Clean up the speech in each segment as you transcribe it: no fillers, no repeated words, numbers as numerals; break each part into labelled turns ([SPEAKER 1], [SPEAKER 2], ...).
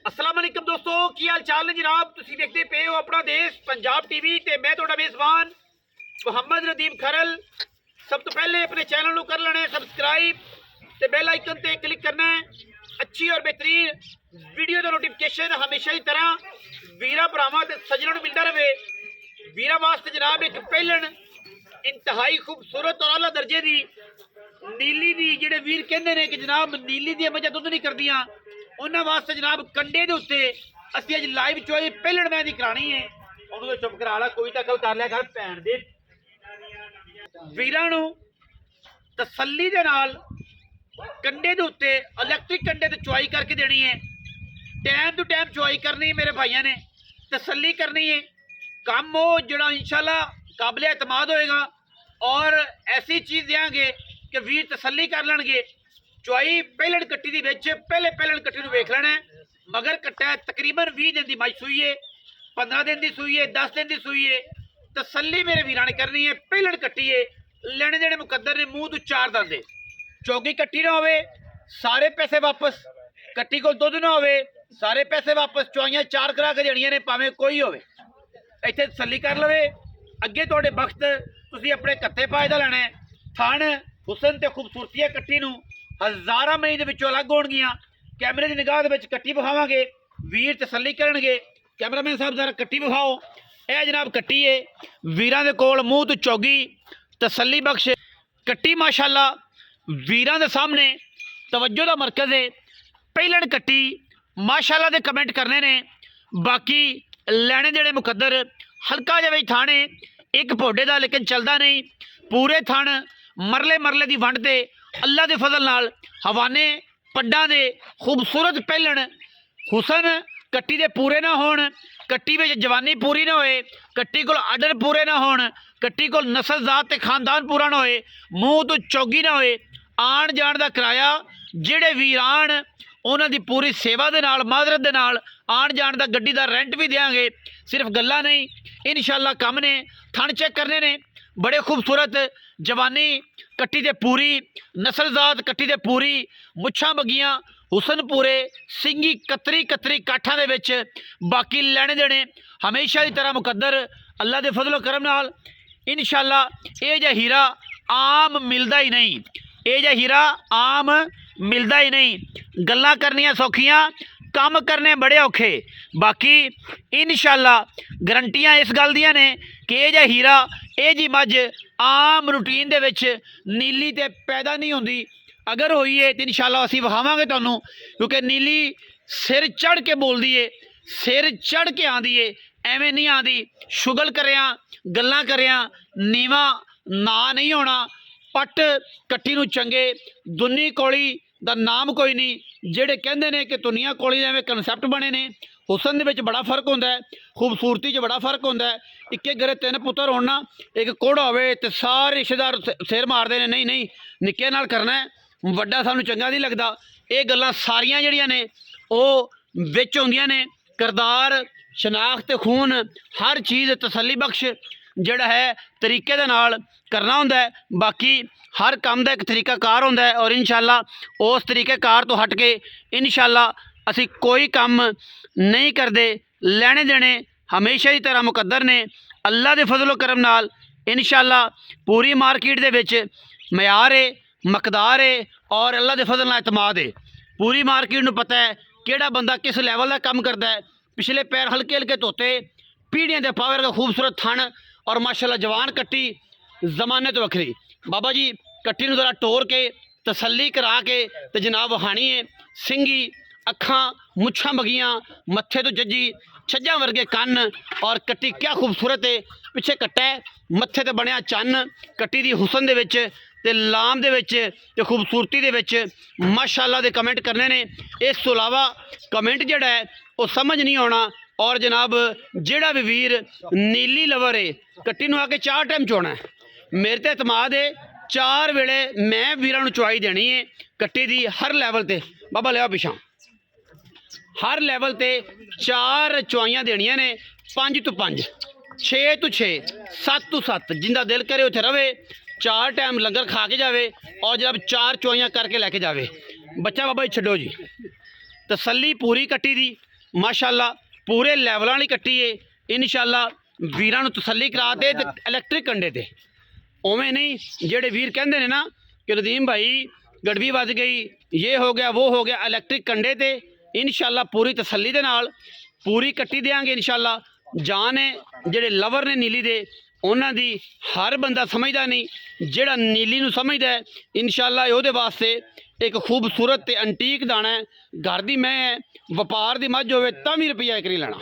[SPEAKER 1] अस्सलाम वालेकुम दोस्तों, की हाल चाल ने जनाब। तुसीं देखते पे हो अपना देश पंजाब टीवी ते मैं तुहाडा मेज़बान मुहम्मद नदीम खरल। सब तो पहले अपने चैनल को कर लेना है सब्सक्राइब ते बेल आइकन ते क्लिक करना है। अच्छी और बेहतरीन वीडियो का नोटिफिकेशन हमेशा की तरह वीरा भरावां ते सज्जनां नूं मिलता रहे। वीरा वास्ते जनाब एक पहलन इंतहाई खूबसूरत और आला दर्जे की नीली दी जिहड़े वीर कहंदे ने कि जनाब नीली दी मजा दुध नहीं करदियां, उन्हां वास्ते जनाब कंडे दे उत्ते असीं अज लाइव चोई पहलण मैं दी करानी है। उहनूं तो चुप करा ला, कोई तां गल कर लिया कर भैण दे। वीरां नूं तसल्ली दे नाल कंडे दे उत्ते इलैक्ट्रिक कंडे ते चुआई करके देनी है। टाइम टू टाइम चुआई करनी है मेरे भाइयों ने, तसल्ली करनी है। काम वो जड़ा इंशाल्लाह काबिल एतमाद होएगा और ऐसी चीज़ देंगे कि वीर तसल्ली कर लेंगे। चुआई पहलन कट्टी दी विच पहले पहलन कट्टी नूं वेख लेना है। मगर कट्टा तकरीबन 20 दिन की मज सूई है, 15 दिन की सूई है, 10 दिन की सूई है। तसल्ली मेरे वीरां ने करनी है। पहलन कट्टी है, लेने देने मुकद्दर ने, मूँह तो 4 दंद। चौकी कट्टी ना होवे सारे पैसे वापस, कट्टी को दुध ना होवे सारे पैसे वापस। चुआइयां 4 करा के देनियां ने भावें कोई होवे। इत्थे तसल्ली कर लवे। अगे तुहाडे वक्त तुसीं अपने कत्ते पाए दा लैणा है। थण हुसन ते खूबसूरती है कट्टी नूं हज़ारां मई दे विचों अलग होणगीਆਂ। कैमरे की निगाह दे विच कट्टी विखावांगे, वीर तसल्ली करनगे। कैमरामैन साहब जरा कट्टी विखाओ। यह जनाब कट्टी है वीरां दे कोल, मूँह तो चौगी तसल्ली बख्श कट्टी माशाअल्लाह वीरां दे सामने तवज्जो दा मरकज़ है। पहलन कट्टी माशाअल्लाह दे कमेंट करने ने, बाकी लैने देने मुकद्दर। हल्का जिहा भी थाने एक भोडे दा लेकिन चलदा नहीं। पूरे थण मरले मरले की वंड ते अल्लाह के फजल नाल हवाने पड्डां दे खूबसूरत पहलन। हुसन कट्टी दे पूरे ना होण, कट्टी में जवानी पूरी ना होए, कट्टी कोल आर्डर पूरे ना होण, कट्टी कोल नस्ल जात ते खानदान पूरा ना होए, मूँह तो चौगी ना होए। आण जाण दा किराया जिहड़े वीर आण उन्हां दी पूरी सेवा दे नाल माजरत दे नाल आण जाण दा गड्डी दा रेंट भी देंगे। सिर्फ गल्लां नहीं, इंशाअल्लाह कम ने। थण चेक करने ने बड़े खूबसूरत। जवानी कट्टी दे पूरी, नस्लजात कट्टी दे पूरी, मुछां बगियां, हुसन पूरे, सिंगी कतरी कतरी काठां दे विच। बाकी लैने देने हमेशा की तरह मुकद्दर अल्लाह दे फजलो करम नाल। इंशाअल्लाह ये जिहा हीरा आम मिलदा ही नहीं, ये जिहा हीरा आम मिलदा ही नहीं। गल्लां करनियां सौखियां, काम करने बड़े औखे। बाकी इंशाअल्लाह गारंटियां इस गल दियां ने कि ये जिहा हीरा ये जी मझ आम रूटीन दे विच नीली ते पैदा नहीं होंदी। अगर होई है तो इंशाअल्लाह असीं विखावांगे तुहानूं, क्योंकि नीली सिर चढ़ के बोलदी है, सिर चढ़ के आंदी है, एवें नहीं आंदी। शुगल करिया गल्लां करिया नीवा ना नहीं होना। पट कट्टी नूं चंगे, दुन्नी कौली दा नाम कोई नहीं। जेड़े कहंदे ने कि दुनिया कौली दे एवें कंसैप्ट बने ने। हुसन दे विच बड़ा फर्क होंदा है, खूबसूरती च बड़ा फर्क होंदा है। इक्के घरे 3 पुत्तर होण ना, एक कोड़ा होवे ते सारे रिश्तेदार सिर मारदे ने, नहीं नहीं निक्के नाल करना है, वड्डा सानूं चंगा नहीं लगदा। ये गल्लां सारियां जिहड़ियां ने ओह विच होंदियां ने। किरदार, शनाख्त, खून, हर चीज़ तसल्ली बख्श जिहड़ा है तरीके दे नाल करना होंदा है। बाकी हर काम का एक तरीकाकार होंदा है और इंशाअल्लाह उस तरीकेकार तो हट के इंशाअल्लाह असी कोई काम नहीं करते। लैने देने हमेशा की तरह मुकद्दर ने अल्लाह के फजलो करम नाल। इंशाअल्लाह पूरी मार्केट दे विच मयार है, मकदार है और अल्लाह के फजल नाल एतमाद है। पूरी मार्केट नूं पता है किहड़ा बंदा किस लैवल का काम करता है। पिछले पैर हल्के हल्के धोते, पीढ़ियां दे पावर का खूबसूरत थण और माशाअल्लाह जवान कट्टी जमाने तो वखरी। बाबा जी कट्टी नूं जरा टोर के तसल्ली करा के तो जनाब वहानी है। सिंगी अखां, मुछां बगियां, मत्थे तो जज्जी, छज्जा वर्गे कन्न और कट्टी क्या खूबसूरत है। पिछे कट्टा है, मत्थे ते बनया चन्न। कट्टी दी हुसन दे विच ते लाम दे विच ते खूबसूरती दे विच माशाअल्लाह दे कमेंट करने ने। इस तो अलावा कमेंट जिहड़ा है वो समझ नहीं आना। और जनाब जिहड़ा भी वीर नीली लवर है कट्टी नूं आके 4 टाइम चोना है। मेरे ते एतमाद है 4 वेले मैं वीरां नूं चुआई देनी है कट्टी दी हर लैवल ते। बाबा लिया पिछा हर लैवल ते 4 चुआइयां देनियां ने, 5 तो 5, 6 तो 6, 7 तो 7। जिंदा दिल करे उत्थे रवे, 4 टाइम लंगर खा के जावे और जब 4 चुआइयां करके लैके जावे। बच्चा बाबा जी छड्डो जी, तसल्ली पूरी कट्टी दी। माशाअल्लाह पूरे लैवल वाली कट्टी है। इंशाअल्लाह वीरां नूं तसल्ली करा दे ते इलैक्ट्रिक कंडे ते उवें नहीं जेड़े वीर कहंदे ने ना कि नदीम भाई गड़बी वज गई, ये हो गया वो हो गया। इलैक्ट्रिक कंडे ते इंशाअल्लाह पूरी तसल्ली दे नाल पूरी कट्टी देंगे इंशाअल्लाह। जान है जेड़े लवर ने नीली दे उन्हां दी हर बंदा समझदा नहीं, जेड़ा नीली नूं समझदा है इंशाअल्लाह ओहदे वास्ते एक खूबसूरत ते अंटीक दाना है। घर दी मैं है, वपार दी मझ होवे तां भी रुपया एक नहीं लेना।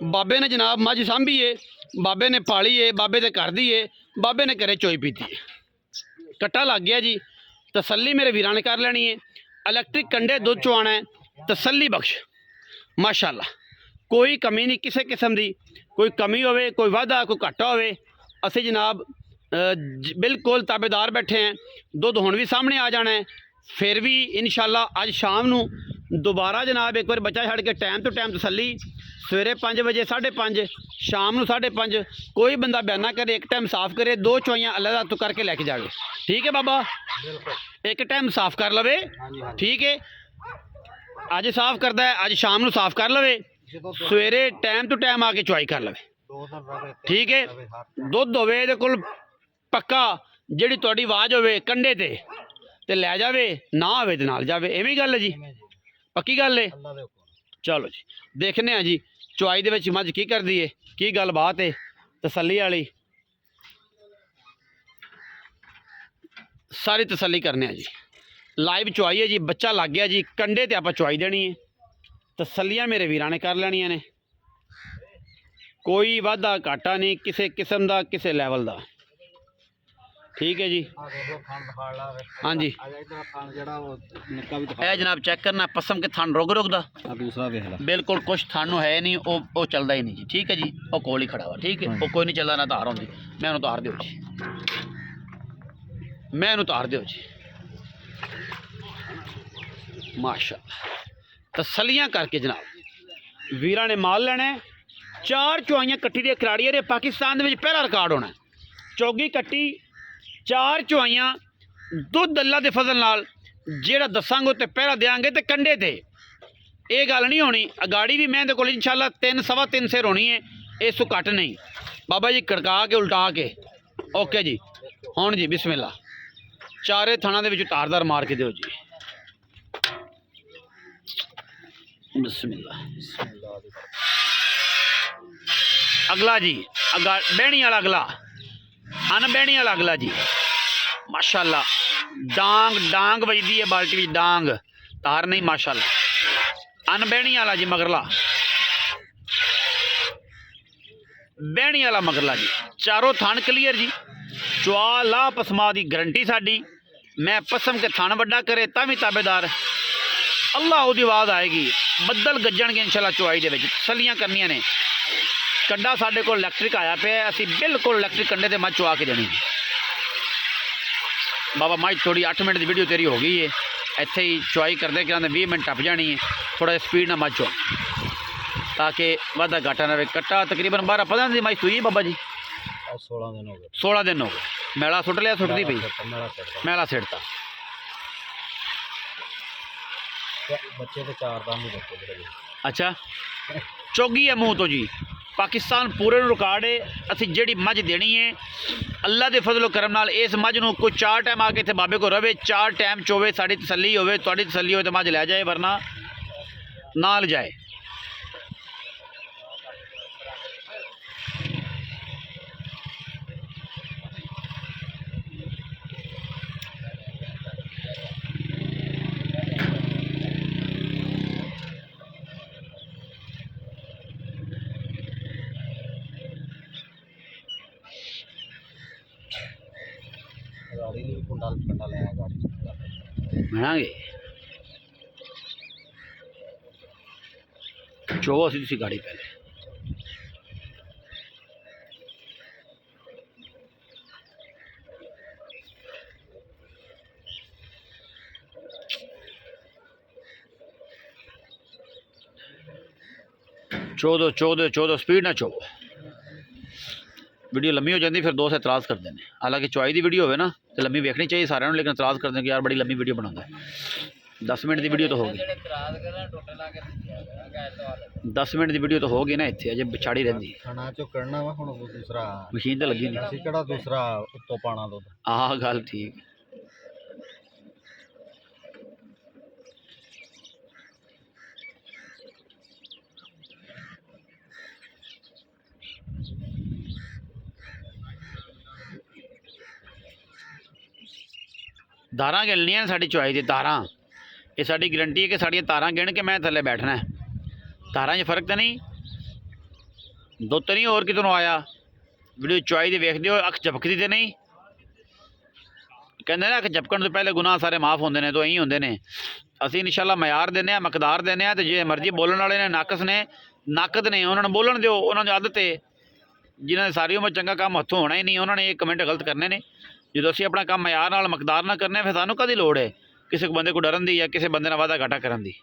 [SPEAKER 1] बाबे ने जनाब मझ सांभी है, बाबे ने पाली है, बाबे दे घर दी है, बाबे ने घरे चोई पीती है। कट्टा लग गया जी, तसल्ली मेरे वीरां ने कर लेनी है। इलैक्ट्रिक कंडे दुध चुआना है, तसल्ली बख्श माशाअल्लाह। कोई कमी नहीं किसी किस्म की, कोई कमी होवे कोई वाधा कोई घाटा होवे असी जनाब बिल्कुल ताबेदार बैठे हैं। दुध हुण भी सामने आ जाना है। फिर भी इंशाअल्लाह अज शाम नूं दोबारा जनाब एक बार बच्चा छड़ के टाइम तो टाइम तसल्ली। सवेरे 5 बजे 5:30, शाम नूं 5:30। कोई बंदा बयाना करे, एक टाइम साफ करे, 2 चुआइयां अल्लाह दा तो करके लैके जावे। ठीक है बाबा, एक टाइम साफ कर लवे। ठीक है, अज साफ करता है, अज शाम नूं साफ कर लवे, सवेरे टाइम तो टाइम आके चुआई कर लवे। ठीक है, दुध होवे इहदे कोल पक्का, जिहड़ी तुहाडी आवाज़ होवे कंडे ते लै जावे, ना होवे ते नाल जावे। इवें गल है जी, पक्की गल है। चलो जी देखने हैं जी चुआई दे विच मझ की करदी है, की गल बात है तसल्ली वाली। सारी तसल्ली करने हैं जी। लाइव चुआई है जी, बच्चा लग गया जी, कंडे ते आपां चुआई देनी है। तसल्लियां मेरे वीरां ने कर लैनियां ने, कोई वाधा घाटा नहीं किसी किस्म का, किसी लैवल का। ठीक है जी, हाँ जी। ए जनाब चेक करना पसम के थान रुक रुकदा दूसरा बिल्कुल कुछ थानू है नहीं, वो चलता ही नहीं जी। ठीक है जी, वो कोल ही खड़ा हुआ। ठीक है, वो कोई नहीं चलता ना धार होंगी। मैं उन्हें उतार दो जी, मैं उतार दो जी माशाअल्लाह। तसल्लियां करके जनाब वीरां ने माल लेना है। 4 चुआइयां कट्टी दे खिलाड़ी ने पाकिस्तान दे विच पहला रिकॉर्ड होना है। चौगी कट्टी 4 चुआइयां दुध अल्लाह दे फजल नाल जेड़ा दसांगे तो पहला देंगे तो कंडे ते ये गल नहीं होनी। अगाड़ी भी मैं को इंशाअल्लाह 3 सवा 3 सिर होनी है, इस तो घट नहीं। बाबा जी कड़का के उल्टा के ओके जी। हुण जी बिस्मिल्लाह, चारे थाना दे विच तारदार मार के दो जी। बिस्मिल्लाह। अगला जी, अगा बहनी वाला अगला, अनबहनी वाला अगला जी माशाअल्लाह। डांग डांग बजदी है बाल्टी में, डांग तार नहीं माशाअल्लाह। अनबहनी वाला जी मगरला, बहनी वाला मगरला जी। चारों थान क्लीयर जी। चुआ ला पसमा की गारंटी साडी। मैं पसम के थान वड्डा करे भी ताबेदार अल्लाह वो आवाज़ आएगी, बदल गजणगे इंशाअल्लाह। चुआई दे विच तसल्लियां करनियां ने। कंडा साडे कोल इलैक्ट्रिक आया पे, असी बिल्कुल इलैक्ट्रिक कंडे ते मझ चुआ के देनी। बाबा मझ थोड़ी 8 मिनट की वीडियो तेरी हो गई है, इत्थे ही चुआई करते कहते 20 मिनट टप जानी है। थोड़ा स्पीड ना मझ चुआ ताकि वाधा घाटा ना रहे। कट्टा तकरीबन 12-15 दिन मझ सुई बाबा जी। 16 दिन हो गए। मैला सुट लिया, सुटती पई मैला सिटता।
[SPEAKER 2] बच्चे तो 4 दाम ही बच्चे।
[SPEAKER 1] अच्छा चौगी है मुँह तो जी। पाकिस्तान पूरे रिकॉर्ड है। असी जी मझ देनी है अल्लाह के फजलो करम नाल। इस मझ नूं कोई 4 टाइम आके इत्थे बाबे को रवे, 4 टाइम चोवे, साड़ी तसल्ली होवे, तुहाडी तसल्ली होवे तो मझ लै जाए, वरना ना ले जाए। मिलांगे चोवो सी तुसी गाड़ी पहले। चौदह चौदह चौदह स्पीड ना चोवो। वीडियो लम्मी हो जाती फिर दोस्त एतराज़ करते हैं। हालांकि चुआई की वीडियो हो ना तो लम्मी वेखनी चाहिए सारे, लेकिन एतराज़ करते हैं कि यार बड़ी लम्मी वीडियो बनाता है। 10 ਮਿੰਟ ਦੀ ਵੀਡੀਓ ਤਾਂ ਹੋ ਗਈ। 10 ਮਿੰਟ ਦੀ ਵੀਡੀਓ ਤਾਂ ਹੋ ਗਈ ਨਾ, ਇੱਥੇ ਅਜੇ ਵਿਛਾੜੀ ਰਹਿੰਦੀ।
[SPEAKER 2] ਖਾਣਾ ਚੋਂ ਕਰਨਾ ਵਾ ਹੁਣ ਦੂਸਰਾ
[SPEAKER 1] ਮਸ਼ੀਨ ਤਾਂ ਲੱਗੀ ਨਹੀਂ,
[SPEAKER 2] ਅਸੀਂ ਕਿਹੜਾ ਦੂਸਰਾ ਉੱਤੋਂ ਪਾਣਾ ਦੁੱਧ।
[SPEAKER 1] ਆਹ ਗੱਲ ਠੀਕ। ਤਾਰਾਂ ਗਿਣਨੀਆਂ ਸਾਡੀ ਚੁਆਈ ਦੀ ਤਾਰਾਂ, ਇਹ ਸਾਡੀ ਗਰੰਟੀ ਹੈ ਕਿ ਸਾਡੀਆਂ ਤਾਰਾਂ ਗਿਣ ਕੇ ਮੈਂ ਥੱਲੇ ਬੈਠਣਾ। ਤਾਰਾਂ 'ਚ ਫਰਕ ਤਾਂ ਨਹੀਂ, ਦੁੱਧ ਤਾਂ ਨਹੀਂ ਹੋਰ ਕਿਤੋਂ ਆਇਆ। ਵੀਡੀਓ ਚੁਆਈ ਦੀ ਵੇਖਦੇ ਹੋ, ਅੱਖ ਝਪਕਦੀ ਤੇ ਨਹੀਂ। ਕਹਿੰਦੇ ਨਾ ਅੱਖ ਝਪਕਣ ਤੋਂ ਪਹਿਲੇ ਗੁਨਾਹ ਸਾਰੇ ਮਾफ़ ਹੁੰਦੇ ਨੇ, ਤਾਂ ਇਹੀ ਹੁੰਦੇ ਨੇ। ਅਸੀਂ ਇਨਸ਼ਾਅੱਲਾ ਮਿਆਰ ਦਿੰਦੇ ਹਾਂ, ਮਕਦਾਰ ਦਿੰਦੇ ਹਾਂ। ਤੇ ਜੇ ਮਰਜ਼ੀ ਬੋਲਣ ਵਾਲੇ ਨੇ ਨਾਕਸ ਨੇ, ਨਕਦ ਨੇ, ਉਹਨਾਂ ਨੂੰ ਬੋਲਣ ਦਿਓ। ਉਹਨਾਂ ਦੀ ਆਦਤ ਹੈ, ਜਿਨ੍ਹਾਂ ਦੀ ਸਾਰੀ ਉਮਰ ਚੰਗਾ ਕੰਮ ਹੱਥੋਂ ਹੋਣਾ ਹੀ ਨਹੀਂ, ਉਹਨਾਂ ਨੇ ਇਹ ਕਮੈਂਟ ਗਲਤ ਕਰਨੇ ਨੇ। ਜਦੋਂ ਅਸੀਂ ਆਪਣਾ ਕੰਮ ਮਿਆਰ ਨਾਲ ਮਕਦਾਰ ਨਾਲ ਕਰਨੇ, ਫਿਰ ਸਾਨੂੰ ਕਦੀ ਲੋੜ ਹੈ ਕਿਸੇ ਬੰਦੇ ਕੋ ਡਰਨ ਦੀ ਜਾਂ ਕਿਸੇ ਬੰਦੇ ਨਾਲ ਵਾਧਾ ਘਾਟਾ ਕਰਨ ਦੀ।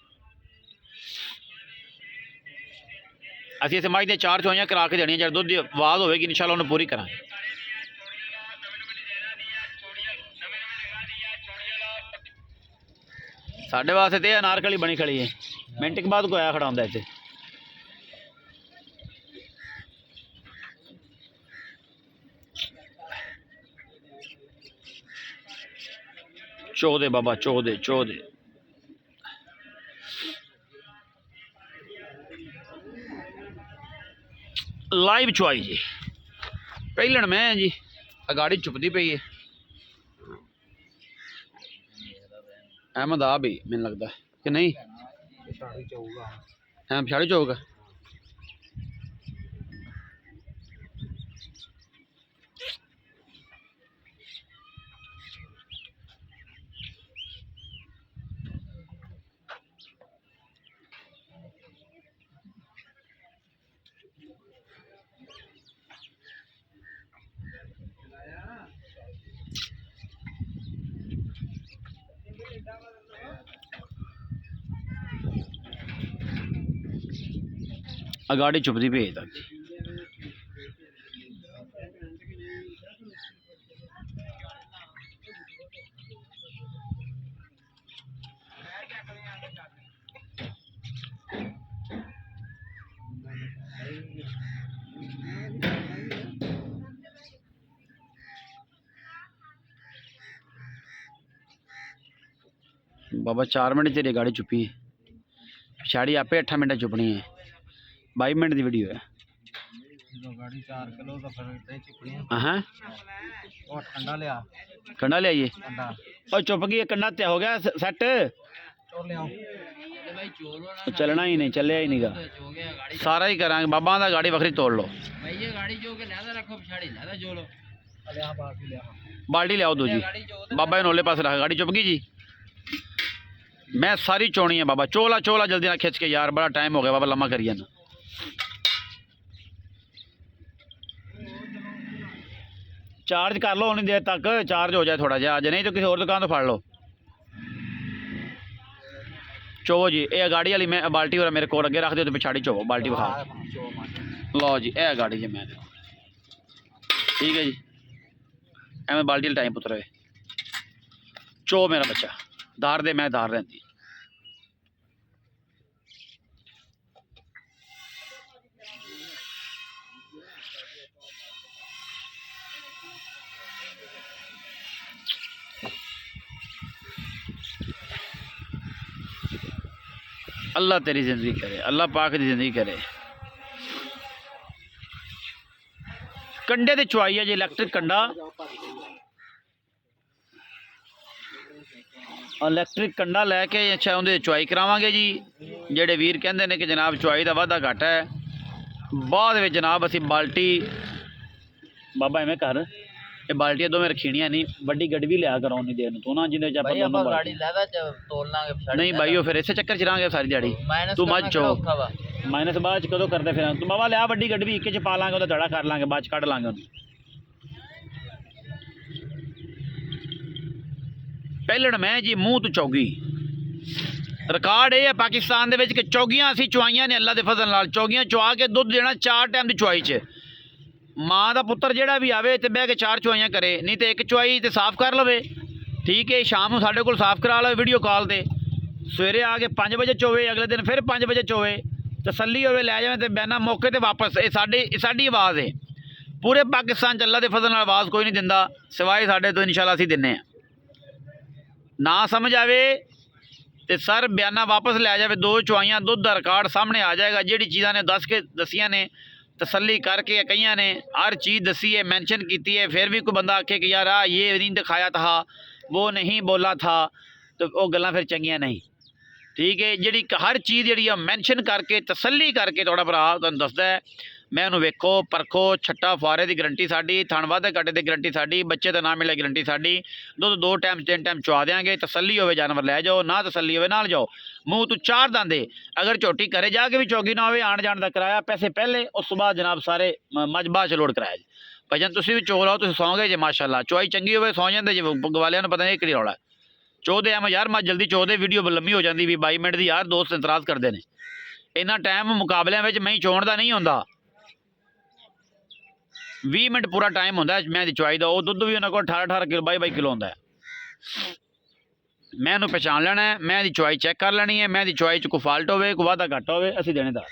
[SPEAKER 1] ਅਸੀਂ ਇਸ ਮੱਝ ਦੀਆਂ 4 ਚੋਈਆਂ ਕਰਾ ਕੇ ਦੇਣੀਆਂ। ਜਦ ਦੁੱਧ ਦੀ ਆਵਾਜ਼ ਹੋਵੇਗੀ ਇਨਸ਼ਾਅੱਲਾ ਉਹਨੂੰ ਪੂਰੀ ਕਰਾਂਗੇ। ਸਾਡੇ ਵਾਸਤੇ ਤੇ ਅਨਾਰਕਲੀ ਬਣੀ ਖੜੀ ਹੈ, ਮਿੰਟ ਕੇ ਬਾਅਦ ਕੋਈ ਆਇਆ ਖੜਾ ਹੁੰਦਾ ਇੱਥੇ। ਚੋ ਦੇ ਬਾਬਾ, ਚੋ ਦੇ, ਚੋ ਦੇ। ਲਾਈਵ ਚੁਆਈ ਜੀ, ਪਹਿਲਣ ਮੈਂ ਜੀ ਅਗਾੜੀ ਚੁੱਪਦੀ ਪਈ ਹੈ। ਅਹਿਮਦ ਆ ਵੀ ਮੈਨੂੰ ਲੱਗਦਾ ਕਿ ਨਹੀਂ,
[SPEAKER 2] ਪਿਛਾੜੀ ਚਾਹੂਗਾ
[SPEAKER 1] ਐਂ ਪਿਛਾੜੀ ਚੋਗਾ। ਅਗਾੜੀ ਚੁੱਪਦੀ ਭੇਜ ਤੱਕ ਜੀ। बाबा 4 मिनट तेरी गाड़ी चुपी है, पिछाड़ी आपे 8 मिनट चुपनी है। 22 मिनट की वीडियो है।
[SPEAKER 2] गाड़ी 4 किलो तो फिर इतने चुपनी है।
[SPEAKER 1] हाँ
[SPEAKER 2] और ठंडा ले आ,
[SPEAKER 1] कंडा ले आइए।
[SPEAKER 2] ठंडा
[SPEAKER 1] और चुप गई, कंडा ते हो गया सेट,
[SPEAKER 2] और ले आओ।
[SPEAKER 1] चलना ही नहीं, चलिया ही नहीं गा, सारा ही करांगे बाबा दा। गाड़ी वखरी तोड़ लो, बाल्टी ले आओ दो जी। बाबा ने ओले पास रखा, गाड़ी चुप गई जी। मैं सारी चोनी है बाबा, चोला चोला जल्दी ना खिंच के यार, बड़ा टाइम हो गया बाबा, लम्मा करिए ना। चार्ज कर लो उन्नी देर तक, चार्ज हो जाए थोड़ा जिहा, अज नहीं तो किसी और दुकान तो फड़ लो। चोवो जी, ये गाड़ी वाली मैं बाल्टी और मेरे को अगे रख दो, तो पिछाड़ी चोवो बाल्टी विखा लो जी। यह गाड़ी जी मैं ठीक है जी, एवं बाल्टी वाले टाइम पुत्र चो मेरा बच्चा धार दे, मैं धार रही। अल्लाह तेरी ज़िंदगी करे, अल्लाह पाक की ज़िंदगी करे। कंडे ते चुआई है जी, इलैक्ट्रिक कंडा, इलैक्ट्रिक कंडा लैके अच्छा उन्हें चुआई करावांगे जी। जेडे वीर कहते हैं कि जनाब चुआई का वाधा घट है, बाद में जनाब असी बाल्टी बाबा एवें कर, ये बाल्टियां दोवें रखीनियां नहीं, बड़ी गड्डी भी लिया करो उन्नी देर तू ना, जिन्हें चाह नहीं भाई वो फिर इसे चक्कर च रहांगे सारी दिहाड़ी। तू मज चो माइनस बाद कदों करते फिर तू बाबा लिया बड़ी गड्डी भी एक च पा लांगे, वो दड़ा कर लांगे, बाद कढ़ लांगे। पहलण मैं जी मूँह तो चौगी, रिकॉर्ड ये है पाकिस्तान दे विच कि चौगियां असीं चुआइयां ने अल्लाह दे फजल नाल। चौगियां चुआ के दुध देना 4 टाइम की चुआई च। माँ का पुत्र जेड़ा भी आवे तो बह के 4 चुआइयां करे, नहीं तो एक चुआई तो साफ कर लवे, ठीक है। शाम को साढ़े को साफ करा लो वीडियो कॉल से, ਸਵੇਰੇ ਆ ਕੇ 5 ਵਜੇ ਚੋਵੇ, ਅਗਲੇ ਦਿਨ ਫਿਰ 5 ਵਜੇ ਚੋਵੇ, ਤਸੱਲੀ ਹੋਵੇ ਲੈ ਜਾਵੇ ਤੇ ਬਿਆਨਾ ਮੌਕੇ ਤੇ ਵਾਪਸ। ਇਹ ਸਾਡੀ ਆਵਾਜ਼ ਹੈ। ਪੂਰੇ ਪਾਕਿਸਤਾਨ 'ਚ ਅੱਲਾ ਦੇ ਫਜ਼ਲ ਨਾਲ ਆਵਾਜ਼ ਕੋਈ ਨਹੀਂ ਦਿੰਦਾ ਸਿਵਾਏ ਸਾਡੇ ਤੋਂ। ਇਨਸ਼ਾਅੱਲਾ ਅਸੀਂ ਦਿੰਨੇ ਆ। ਨਾ ਸਮਝ ਆਵੇ ਤੇ ਸਰ ਬਿਆਨਾ ਵਾਪਸ ਲੈ ਜਾਵੇ। 2 ਚੁਆਈਆਂ ਦੁੱਧ ਦਾ ਰਿਕਾਰਡ ਸਾਹਮਣੇ ਆ ਜਾਏਗਾ। ਜਿਹੜੀ ਚੀਜ਼ਾਂ ਨੇ ਦਸੀਆਂ ਨੇ, तसल्ली करके कईयां ने हर चीज़ दसी है, मैंशन की है, फिर भी कोई बंदा आखे कि यार ये नहीं दिखाया था, वो नहीं बोला था, तो वो गल्लां फिर चंगियां नहीं। ठीक है, जी हर चीज़ जी मैंशन करके तसल्ली करके थोड़ा भरा तुहानूं दसदा है। मैं उन्होंने वेखो परखो, छट्टा फुआरे की गारंटी साड़ी, थण वाधे घाटे की गारंटी साड़ी, बच्चे तो ना मिले गारंटी साड़ी। दुध 2 टाइम 3 टाइम चुआ देंगे। तसल्ली होवे जानवर लै जाओ, ना तसल्ली होवे ना जाओ। मूँह तो 4 दांदे। अगर झोटी घरे जाके भी चौगी ना होवे, आण जाण दा किराया पैसे पहले, उस तो बाद जनाब सारे मझ बाद च लोड कराया जी। भजन तुसीं भी चो लाओ, तुसीं सौ गए जे माशाअल्लाह। चुआई चंगी होवे सौ जांदे जे, गवालियां नूं पता नहीं किहड़ी रौला चो दे। यार मैं जल्दी चो दे, वीडियो लम्मी हो जाती भी 22 मिनट की। यार दोस्त इतराज़ करते हैं, इन्ना टाइम मुकाबलियां में मई चोण का नहीं होंदा। 20 मिनट पूरा टाइम होंदा है मैं दी चुआई दा। वो दुध भी उन्होंने को 18 किलो 22 किलो होंदा है। मैं उन्होंने पहचान लेना है, मैं दी चुआई चेक कर लेनी है। मैं दी चुआई च कोई फॉल्ट होवे, कोई वाधा घाटा होवे, असीं देनेदार।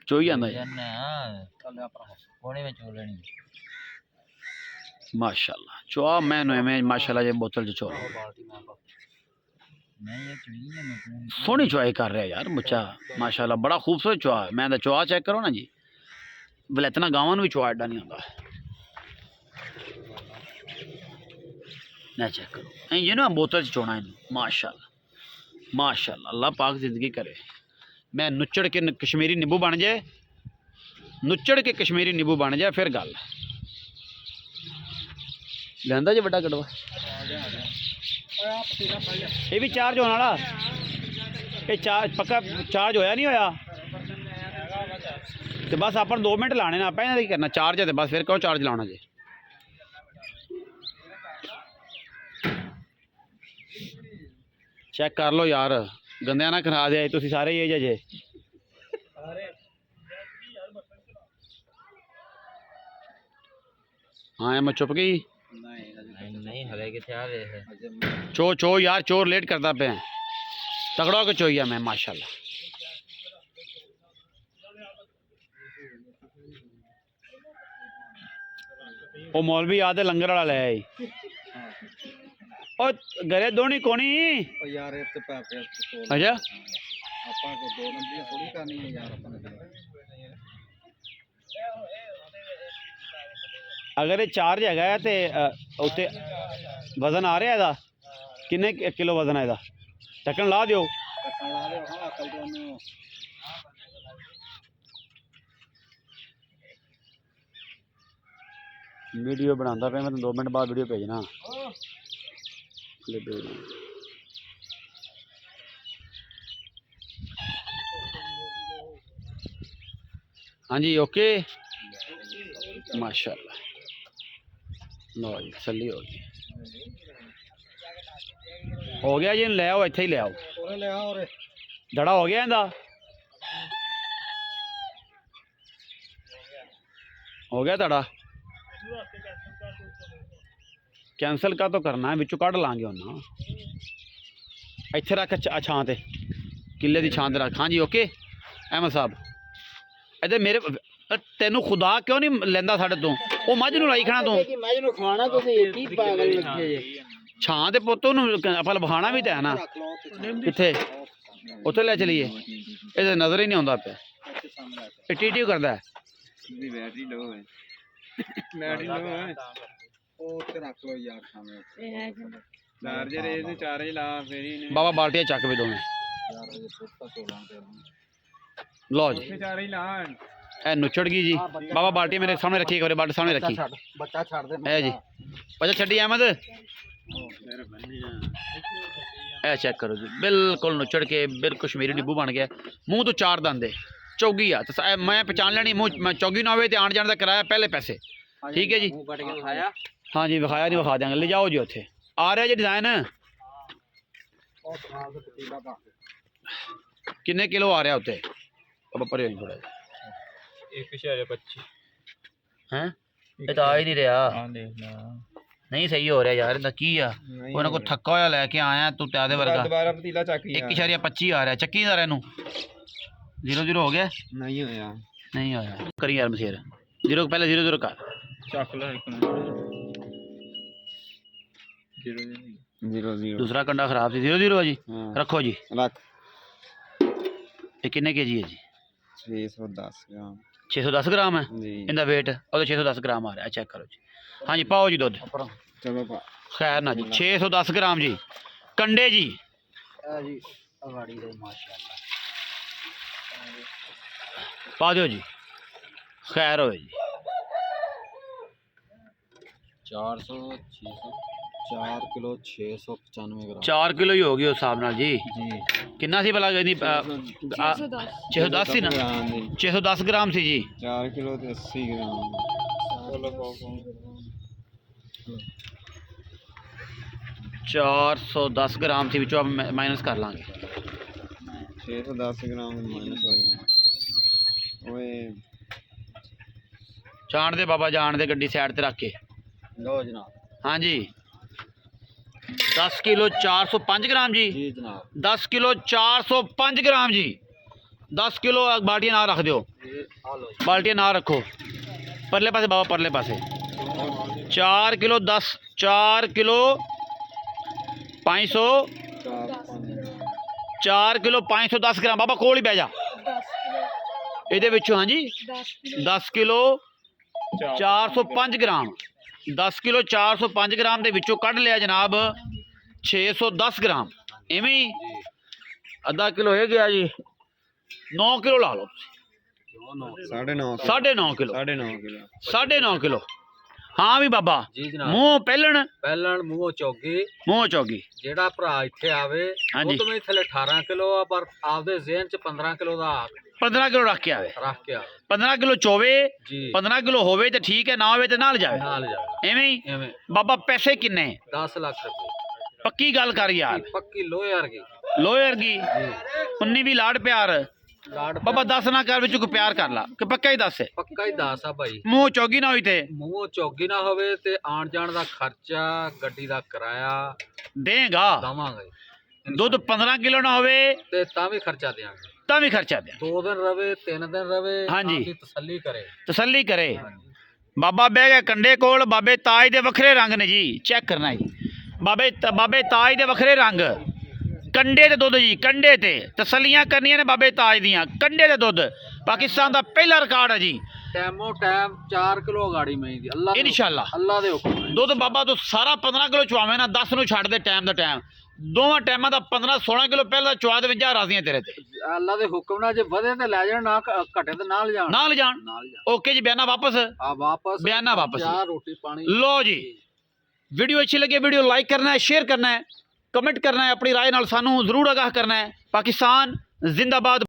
[SPEAKER 1] चोई जांदा माशाअल्लाह। चुआ मैं माशाअल्लाह जे बोतल च चो सोहनी चुआई कर रहा है यार मुच्चा माशाअल्लाह, बड़ा खूबसूरत चुआ। मैं चुआ चेक करो ना जी, वलैतना गांव भी चुआ एडा नहीं होंदा। ना चेक करो ये ना बोतल च चोना इन माशाअल्लाह माशाअल्लाह। अल्लाह पाक जिंदगी करे। मैं नुचड़ के कश्मीरी नींबू बन जाए, नुचड़ के कश्मीरी नींबू बन जाए फिर गल लिया जी। बड़ा कड़वा ये भी चार्ज होने वाला, ये चार्ज पक्का चार्ज होया नहीं होया तो बस अपन 2 मिनट लाने ना, आप करना चार्ज है तो बस फिर कहो चार्ज लाना जी। चेक कर लो यार, गंदिया ना करा दे तुसी सारे ही जे। हाँ मैं चुप गई नहीं हले के चो चो यार, चोर लेट करता पे तगड़ा के चोइया मैं माशाल्लाह। वो मौलवी आदे लंगर वाला ले आई और घरे दोनी कोनी यार। अच्छा ਆਪਾਂ ਕੋ 2 ਨੰਬਰ ਥੋੜੀ ਕਰਨੀ ਹੈ ਯਾਰ। ਆਪਾਂ ਨੇ अगर ये चार्ज है तो उत्ते वजन आ रहा है, किन्ने किलो वजन है? ढक्कन ला दियो। वीडियो बनाता पे मैं 2 मिनट बाद वीडियो भेजना। हाँ जी ओके माशाल्लाह। लो जी तसल्ली हो गई, हो गया जी। ले आओ इत्थे ही ले आओ, दड़ा हो गया इंदा, हो गया दड़ा। कैंसल का तो करना है, बिचों कढ़ लांगे उन्ना। इत्थे रख छां ते, किले की छां ते रख। हाँ जी ओके अहमद साहब इधर मेरे तेनू खुदा क्यों नहीं लेंदा साडे तो? वो मझ नूं लाई खड़ा तू छां ते पुत्त नूं ਆਪਾਂ ਲਵਾਣਾ भी तो है ना। कित्थे उत्थे ले चलीए, ये नज़र ही नहीं आउंदा पे। ये टीटी करदा है बैटरी लो है, बैटरी लो है ओ उत्ते रख लो यार सामने चार्जर ਇਹਦੇ ਚਾਰਜ ਲਾ ਫੇਰ ਹੀ ਨੇ। बाबा बाल्टियां ਚੱਕ भी दोवें लो जी चार्ज ला। ए नुचड़ गई जी बाबा, बाल्टी मेरे सामने रखी, एक बाल्टी सामने रखी बच्चा छड़ दे है जी। बच्चा छड़ी अहमद ए चेक करो जी, बिल्कुल नुचड़ के बिल्कुल कश्मीरी नींबू बन गया। मुँह तो 4 दांदे चौगी आ तो मैं पहचान लेनी। मुँह मैं चौगी ना हो आन जाने का किराया पहले पैसे। ठीक है जी हाँ जी विखाया नहीं विखा देंगे, ले जाओ जी। उत्थे आ रहा जी डिज़ाइन किन्ने किलो आ रहा उत्ते? अब पर थोड़ा 1.25 हैं, ये तो आ ही नहीं रहा। ਨਹੀਂ ਸਹੀ ਹੋ ਰਿਹਾ ਯਾਰ, ਇਹਦਾ ਕੀ ਆ? ਉਹਨਾਂ ਕੋ ਥੱਕਾ ਹੋਇਆ ਲੈ ਕੇ ਆਇਆ ਤੂੰ ਤੇ ਆਦੇ ਵਰਗਾ।
[SPEAKER 3] ਦੁਬਾਰਾ ਪਤੀਲਾ ਚੱਕ
[SPEAKER 1] 1.25 ਆ ਰਿਹਾ, ਚੱਕੀ ਦਾ ਇਹਨੂੰ 0-0 ਹੋ ਗਿਆ।
[SPEAKER 3] ਨਹੀਂ ਹੋਇਆ,
[SPEAKER 1] ਨਹੀਂ ਹੋਇਆ, ਕਰੀ ਯਾਰ ਮਸ਼ੀਰ 0 ਪਹਿਲੇ 0-0 ਕਰ।
[SPEAKER 3] ਚੱਕ ਲੈ 0-0
[SPEAKER 1] ਦੂਸਰਾ ਕੰਡਾ ਖਰਾਬ ਸੀ। 0-0 ਜੀ,
[SPEAKER 3] ਹਾਂ
[SPEAKER 1] ਰੱਖੋ ਜੀ।
[SPEAKER 3] ਰੱਖ।
[SPEAKER 1] ਇਹ ਕਿੰਨੇ ਕੇਜੀ ਹੈ ਜੀ?
[SPEAKER 3] 610 ਗ੍ਰਾਮ
[SPEAKER 1] 610 ਗ੍ਰਾਮ ਹੈ
[SPEAKER 3] ਜੀ।
[SPEAKER 1] ਇਹਦਾ weight, ਉਹਦਾ 610 ਗ੍ਰਾਮ ਆ ਰਿਹਾ, ਚੈੱਕ ਕਰੋ ਜੀ। ਹਾਂਜੀ ਪਾਓ ਜੀ ਦੁੱਧ,
[SPEAKER 3] ਚਲੋ ਪਾ
[SPEAKER 1] ਖੈਰ ਨਾ ਜੀ। 610 ਗ੍ਰਾਮ ਜੀ, ਕੰਡੇ ਜੀ।
[SPEAKER 2] ਜੀ ਅਗਾੜੀ ਦੇ ਮਾਸ਼ਾਅੱਲਾ
[SPEAKER 1] ਪਾ ਦਿਓ ਜੀ, ਖੈਰ ਹੋਵੇ ਜੀ।
[SPEAKER 2] 400 600 4 ਕਿਲੋ 695 ਗ੍ਰਾਮ
[SPEAKER 1] 4 ਕਿਲੋ ਹੀ ਹੋ ਗਈ ਉਸ ਹਿਸਾਬ ਨਾਲ ਜੀ।
[SPEAKER 2] ਜੀ।
[SPEAKER 1] ਕਿੰਨਾ ਸੀ ਭਲਾ ਇਹਦੀ? 610 ਸੀ ਨਾ, 610 ਗ੍ਰਾਮ ਸੀ ਜੀ।
[SPEAKER 3] 4 ਕਿਲੋ ਤੇ 80 ਗ੍ਰਾਮ। ਚਲੋ ਪਾਓ
[SPEAKER 1] 410 ਗ੍ਰਾਮ ਸੀ, ਵਿੱਚੋਂ ਆਪਾਂ ਮਾਈਨਸ ਕਰ ਲਾਂਗੇ।
[SPEAKER 3] 610 ਗ੍ਰਾਮ ਮਾਈਨਸ ਹੋ ਜਾਣਾ। ਓਏ
[SPEAKER 1] ਜਾਣ ਦੇ ਬਾਬਾ, ਜਾਣ ਦੇ, ਗੱਡੀ ਸਾਈਡ ਤੇ ਰੱਖ ਕੇ।
[SPEAKER 2] ਲੋ ਜਨਾਬ।
[SPEAKER 1] ਹਾਂਜੀ 10 ਕਿਲੋ 405 ਗ੍ਰਾਮ ਜੀ।
[SPEAKER 2] ਜੀ ਜਨਾਬ।
[SPEAKER 1] 10 ਕਿਲੋ 405 ਗ੍ਰਾਮ ਜੀ। 10 ਕਿਲੋ ਬਾਲਟੀਆਂ ਨਾਲ ਰੱਖ ਦਿਓ,
[SPEAKER 2] ਇਹ ਆ ਲੋ
[SPEAKER 1] ਬਾਲਟੀਆਂ ਨਾਲ ਰੱਖੋ ਪਰਲੇ ਪਾਸੇ ਬਾਬਾ, ਪਰਲੇ ਪਾਸੇ। 4 ਕਿਲੋ 10, 4 ਕਿਲੋ 500, 4 ਕਿਲੋ 510 ਗ੍ਰਾਮ ਬਾਬਾ, ਕੋਲ ਹੀ ਬਹਿ ਜਾ ਇਹਦੇ ਵਿੱਚੋਂ। ਹਾਂਜੀ 10 ਕਿਲੋ 405 ਗ੍ਰਾਮ, 10 ਕਿਲੋ 405 ਗ੍ਰਾਮ ਦੇ ਵਿੱਚੋਂ ਕੱਢ ਲਿਆ ਜਨਾਬ 610 ਗ੍ਰਾਮ। ਇਵੇਂ ਹੀ ਅੱਧਾ ਕਿਲੋ ਹੋ ਗਿਆ ਜੀ। 9 ਕਿਲੋ ਲਾ ਲਓ ਤੁਸੀਂ।
[SPEAKER 3] 9.5
[SPEAKER 1] ਕਿਲੋ,
[SPEAKER 3] 9.5 ਕਿਲੋ
[SPEAKER 1] 9.5 ਕਿਲੋ। ਹਾਂ ਵੀ ਬਾਬਾ,
[SPEAKER 2] ਜੀ ਜਨਾਬ।
[SPEAKER 1] ਮੂੰਹ ਪਹਿਲਣ,
[SPEAKER 2] ਪਹਿਲਣ ਮੂੰਹ ਚੌਗੀ।
[SPEAKER 1] ਮੂੰਹ ਚੌਗੀ।
[SPEAKER 2] ਜਿਹੜਾ ਭਰਾ ਇੱਥੇ ਆਵੇ
[SPEAKER 1] ਹਾਂਜੀ।
[SPEAKER 2] ਉਹ ਤੋਂ ਥੱਲੇ 18 ਕਿਲੋ ਆ, ਪਰ ਆਪਦੇ ਜ਼ਿਹਨ ਚ 15 ਕਿਲੋ ਦਾ
[SPEAKER 1] 15 ਕਿਲੋ ਰੱਖ ਕੇ ਆਵੇ।
[SPEAKER 2] ਰੱਖ ਕੇ ਆਵੇ
[SPEAKER 1] 15 ਕਿਲੋ ਚੋਵੇ,
[SPEAKER 2] ਜੀ।
[SPEAKER 1] 15 ਕਿਲੋ ਹੋਵੇ ਤੇ ਠੀਕ ਹੈ, ਨਾ ਹੋਵੇ ਤੇ ਨਾਲ ਜਾਵੇ।
[SPEAKER 2] ਨਾਲ ਜਾਵੇ
[SPEAKER 1] ਐਵੇਂ ਹੀ
[SPEAKER 2] ਐਵੇਂ।
[SPEAKER 1] ਬਾਬਾ। ਪੈਸੇ ਕਿੰਨੇ?
[SPEAKER 2] 10 ਲੱਖ ਰੁਪਏ
[SPEAKER 1] ਪੱਕੀ ਗੱਲ ਕਰ ਯਾਰ,
[SPEAKER 2] ਪੱਕੀ ਲੋਹੇ ਵਰਗੀ।
[SPEAKER 1] ਲੋਹੇ ਵਰਗੀ।
[SPEAKER 2] ਜੀ।
[SPEAKER 1] 19 ਵੀ ਲਾੜ ਪਿਆਰ
[SPEAKER 2] ਲਾਡ
[SPEAKER 1] ਬਾਬਾ। 10 ਨਾ ਕਰ, ਵਿੱਚ ਕੋਈ ਪਿਆਰ ਕਰ ਲਾ, ਕਿ ਪੱਕਾ ਹੀ 10 ਹੈ।
[SPEAKER 2] ਪੱਕਾ ਹੀ 10 ਆ ਭਾਈ।
[SPEAKER 1] ਮੂੰਹ ਚੌਗੀ ਨਾ ਹੋਈ ਤੇ
[SPEAKER 2] ਮੂੰਹ ਚੌਗੀ ਨਾ ਹੋਵੇ ਤੇ ਆਣ ਜਾਣ ਦਾ ਖਰਚਾ, ਗੱਡੀ ਦਾ ਕਿਰਾਇਆ
[SPEAKER 1] ਦੇਗਾ।
[SPEAKER 2] ਦਵਾਂਗੇ।
[SPEAKER 1] ਦੁੱਧ 15 ਕਿਲੋ ਨਾ ਹੋਵੇ
[SPEAKER 2] ਤੇ ਤਾਂ ਵੀ ਖਰਚਾ ਦੇਾਂਗੇ।
[SPEAKER 1] ਤਾਂ ਵੀ ਖਰਚਾ ਦੇ।
[SPEAKER 2] 2 ਦਿਨ ਰਵੇ, 3 ਦਿਨ ਰਵੇ,
[SPEAKER 1] ਹਾਂਜੀ।
[SPEAKER 2] ਆਪਦੀ ਤਸੱਲੀ ਕਰੇ।
[SPEAKER 1] ਤਸੱਲੀ ਕਰੇ। ਬਾਬਾ ਬਹਿ ਗਿਆ ਕੰਡੇ ਕੋਲ। ਬਾਬੇ ਤਾਜ ਦੇ ਵੱਖਰੇ ਰੰਗ ਨੇ ਜੀ, ਚੈੱਕ ਕਰਨਾ ਜੀ। ਬਾਬੇ ਤਾਜ ਦੇ ਵੱਖਰੇ ਰੰਗ, ਕੰਡੇ ਤੇ ਦੁੱਧ ਜੀ, ਕੰਡੇ ਤੇ ਤਸੱਲੀਆਂ ਕਰਨੀਆਂ ਨੇ ਬਾਬੇ ਤਾਜ ਦੀਆਂ। ਕੰਡੇ ਤੇ ਦੁੱਧ ਪਾਕਿਸਤਾਨ ਦਾ ਪਹਿਲਾ ਰਿਕਾਰਡ ਹੈ ਜੀ।
[SPEAKER 2] ਟੈਮੋ ਟੈਮ 4 ਕਿਲੋ ਗਾੜੀ ਮਈ ਦੀ। ਅੱਲਾ ਦੇ
[SPEAKER 1] ਇਨਸ਼ਾਅੱਲਾ।
[SPEAKER 2] ਅੱਲਾ ਦੇ ਹੁਕਮ ਨਾਲ।
[SPEAKER 1] ਦੁੱਧ ਬਾਬਾ ਤੂੰ ਸਾਰਾ 15 ਕਿਲੋ ਚਵਾਵੇਂ ਨਾ, 10 ਨੂੰ ਛੱਡ ਦੇ ਟਾਈਮ ਦਾ ਟਾਈਮ। ਦੋਵਾਂ ਟਾਈਮਾਂ ਦਾ 15-16 ਕਿਲੋ ਪਹਿਲਾਂ ਚਵਾ ਦੇ ਵਿੱਚ ਜਾ ਰਾਜ਼ੀਆਂ ਤੇਰੇ ਤੇ।
[SPEAKER 2] ਅੱਲਾ ਦੇ ਹੁਕਮ ਨਾਲ ਜੇ ਵਧੇ ਤੇ ਲੈ ਜਾਣ, ਨਾ ਘਟੇ ਤੇ ਨਾਲ ਜਾਣ।
[SPEAKER 1] ਨਾਲ ਜਾਣ।
[SPEAKER 2] ਨਾਲ ਜਾਣ।
[SPEAKER 1] ਓਕੇ ਜੀ, ਬਿਆਨਾ ਵਾਪਸ।
[SPEAKER 2] ਆ ਵਾਪਸ
[SPEAKER 1] ਬਿਆਨਾ ਵਾਪਸ।
[SPEAKER 2] ਚਾਹ ਰੋਟੀ ਪਾਣੀ।
[SPEAKER 1] लो जी, वीडियो अच्छी लगे वीडियो लाइक करना है, शेयर करना है, कमेंट करना है, अपनी राय नाल सानू जरूर आगाह करना है। पाकिस्तान जिंदाबाद।